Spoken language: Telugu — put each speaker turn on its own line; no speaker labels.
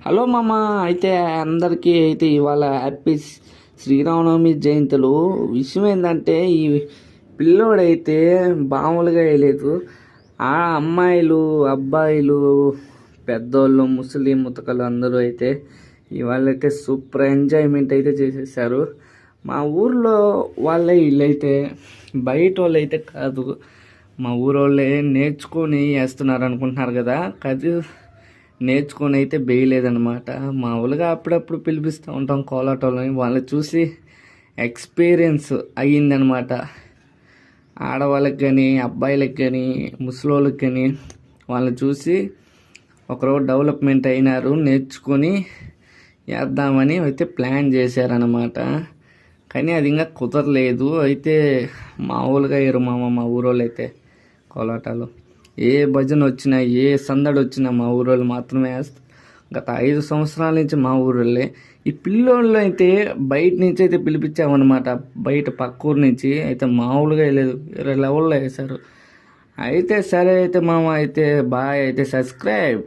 హలో మామ. అయితే అందరికీ అయితే ఇవాళ హ్యాపీ శ్రీరామనవమి జయంతులు. విషయం ఏంటంటే ఈ పిల్లోడైతే మామూలుగా వేయలేదు. ఆ అమ్మాయిలు అబ్బాయిలు పెద్దోళ్ళు ముసలి ముతకలు అందరూ అయితే ఇవాళైతే సూపర్ ఎంజాయ్మెంట్ అయితే చేసేసారు. మా ఊర్లో వాళ్ళే వీళ్ళైతే బయట వాళ్ళు అయితే కాదు, మా ఊరోళ్ళే నేర్చుకొని వేస్తున్నారు అనుకుంటున్నారు కదా. నేర్చుకొని అయితే వేయలేదన్నమాట. మామూలుగా అప్పుడప్పుడు పిలిపిస్తూ ఉంటాం కోలాటోళ్ళని, వాళ్ళని చూసి ఎక్స్పీరియన్స్ అయ్యిందనమాట. ఆడవాళ్ళకి కానీ అబ్బాయిలకి కానీ ముసలోళ్ళకి కానీ వాళ్ళని చూసి ఒకరోజు డెవలప్మెంట్ అయినారు, నేర్చుకొని వేద్దామని అయితే ప్లాన్ చేశారనమాట. కానీ అది ఇంకా కుదరలేదు. అయితే మామూలుగా వేయరు మా ఊరోళ్ళు అయితే కోలాటాలు. ఏ భజన వచ్చినా ఏ సందడి వచ్చినా మా ఊరోళ్ళు మాత్రమే వేస్తారు. గత 5 సంవత్సరాల నుంచి మా ఊరోళ్ళే. ఈ పిల్లోళ్ళు అయితే బయట నుంచి అయితే పిలిపించామన్నమాట, బయట పక్క ఊరు నుంచి. అయితే మామూలుగా లేదు, వేరే లెవెల్లో వేశారు. అయితే సరే అయితే మామ, అయితే బాయ్, అయితే సబ్స్క్రైబ్.